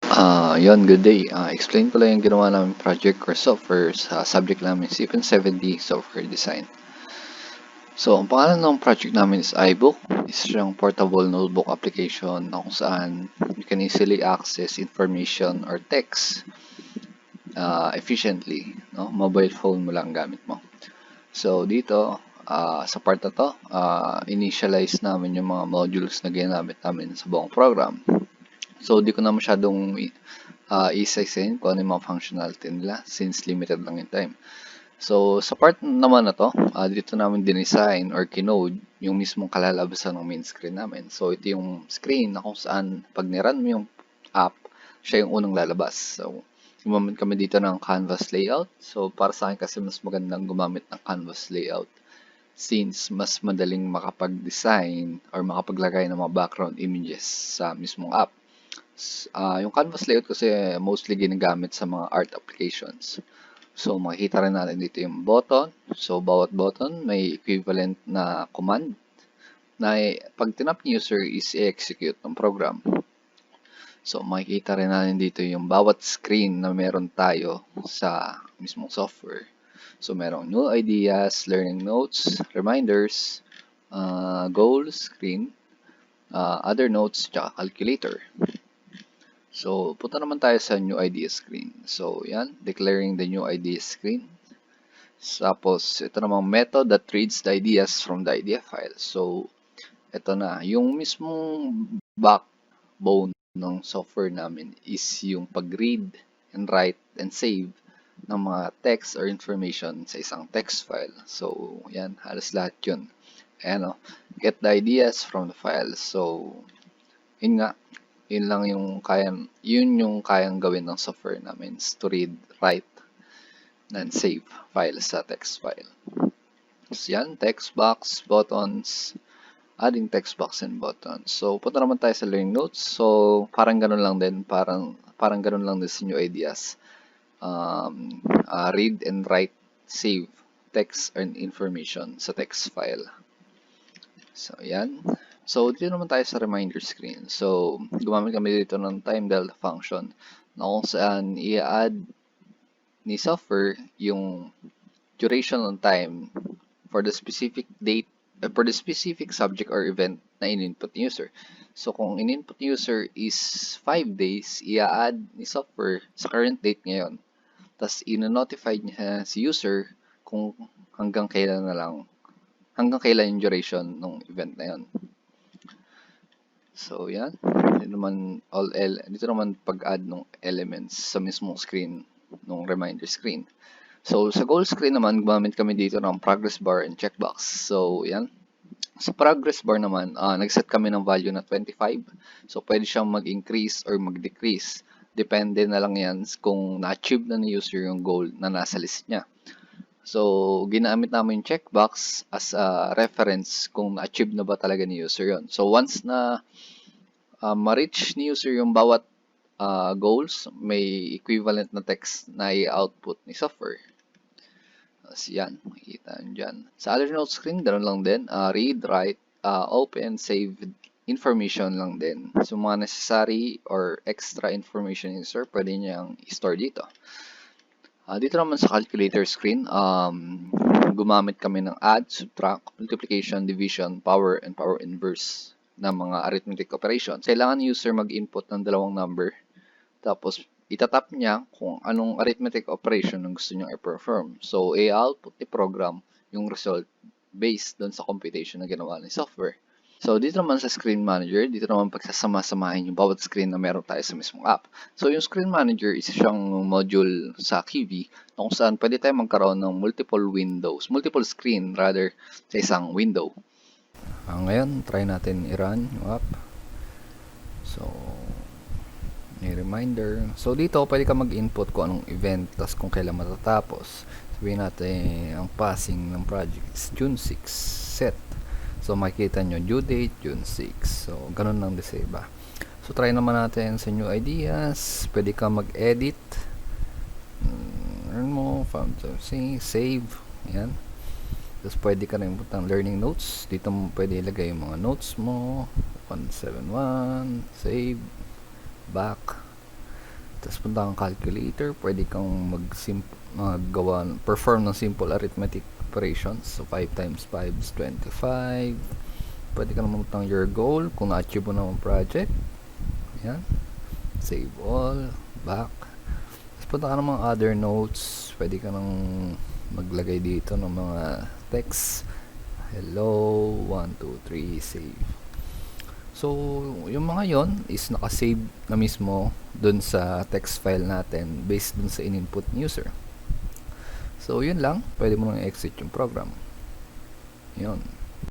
Yon, good day. Explain ko lang yung ginawa namin project or software sa subject namin is 70 Software Design. So, ang pangalan ng project namin is Ibook. Is siyang portable notebook application na kung saan you can easily access information or text efficiently. No? Mobile phone mo lang gamit mo. So, dito, sa part na to, initialize namin yung mga modules na ginamit namin sa buong program. So, di ko na masyadong isa-isahin kung ano yung mga functionality nila since limited lang yung time. So, sa part naman na to, dito namin dinesign or kinode yung mismong kalalabasan ng main screen namin. So, ito yung screen na kung saan pag nirun mo yung app, siya yung unang lalabas. So, gumamit kami dito ng canvas layout. So, para sa akin kasi mas magandang gumamit ng canvas layout since mas madaling makapag-design or makapaglagay ng mga background images sa mismong app. Yung canvas layout kasi mostly ginagamit sa mga art applications. So, makikita rin natin dito yung button. So, bawat button may equivalent na command na pag tinap ni user is i-execute ng program. So, makikita rin natin dito yung bawat screen na meron tayo sa mismong software. So, merong new ideas, learning notes, reminders, goals, screen, other notes, tsaka calculator. So, punta naman tayo sa new idea screen. So, yan, declaring the new idea screen. Tapos, ito namang method that reads the ideas from the idea file. So, ito na. Yung mismong backbone ng software namin is yung pag-read and write and save ng mga text or information sa isang text file. So, yan, halos lahat yun. Ayan o, get the ideas from the file. So, yun nga, yun yung kayang gawin ng software namin is to read, write, and save files sa text file. So, yan, text box, buttons, adding text box and buttons. So, punta naman tayo sa learning notes. So, parang ganun lang din, parang ganun lang din sa new ideas. Read and write, save text and information sa text file. So, yan. So, dito naman tayo sa reminder screen. So, gumamit kami dito ng time delta function na kung saan i-add ni software yung duration ng time for the specific date, for the specific subject or event na in-input ni user. So, kung in-input ni user is 5 days, i-add ni software sa current date ngayon. Tapos, ino-notify niya si user kung hanggang kailan yung duration ng event na yun. So, yan. Dito naman pag-add ng elements sa mismong screen, ng reminder screen. So, sa goal screen naman, gumamit kami dito ng progress bar and checkbox. So, yan. Sa progress bar naman, nag-set kami ng value na 25. So, pwede siyang mag-increase or mag-decrease. Depende na lang yan kung na-achieve na ni user yung goal na nasa list niya. So, ginamit namin yung checkbox as a reference kung na-achieve na ba talaga ni user yon. So, once na ma-reach ni user yung bawat goals, may equivalent na text na i-output ni software. So, yan, makikita nyo dyan. Sa other note screen, ganoon lang din. Read, write, open, save information lang din. So, mga necessary or extra information ni user, pwede niyang i-store dito. Dito naman sa calculator screen, gumamit kami ng add, subtract, multiplication, division, power, and power inverse na mga arithmetic operations. Kailangan user mag-input ng dalawang number. Tapos, itatap niya kung anong arithmetic operation ang gusto niyang i-perform. So, i-output ni program yung result based doon sa computation na ginawa ng software. So, dito naman sa Screen Manager, dito naman pagsasama-samahin yung bawat screen na meron tayo sa mismong app. So, yung Screen Manager is siyang module sa QV na kung saan pwede tayo magkaroon ng multiple screen rather sa isang window. Ngayon, try natin i-run yung app. So, may reminder. So, dito pwede ka mag-input kung anong event tas kung kailan matatapos. Sabihin natin, ang passing ng project is June 6 set. So, makikita nyo, due date, June 6. So, ganun lang din sa iba. So, try naman natin sa new ideas. Pwede ka mag-edit. Save. Yan. Tapos, pwede ka rin putang learning notes. Dito mo pwede ilagay yung mga notes mo. 171. Save. Back. Tapos punta kang calculator, pwede kang perform ng simple arithmetic operations. So 5 times 5 is 25. Pwede ka naman punta your goal kung na-achieve mo naman project. Yan. Save all, back. Tapos punta ka ng mga other notes, pwede ka nang maglagay dito ng mga text. Hello, 1, 2, 3, save. So, yung mga yon is nakasave na mismo dun sa text file natin based dun sa in-input user. So, yun lang. Pwede mo nang exit yung program. Yun.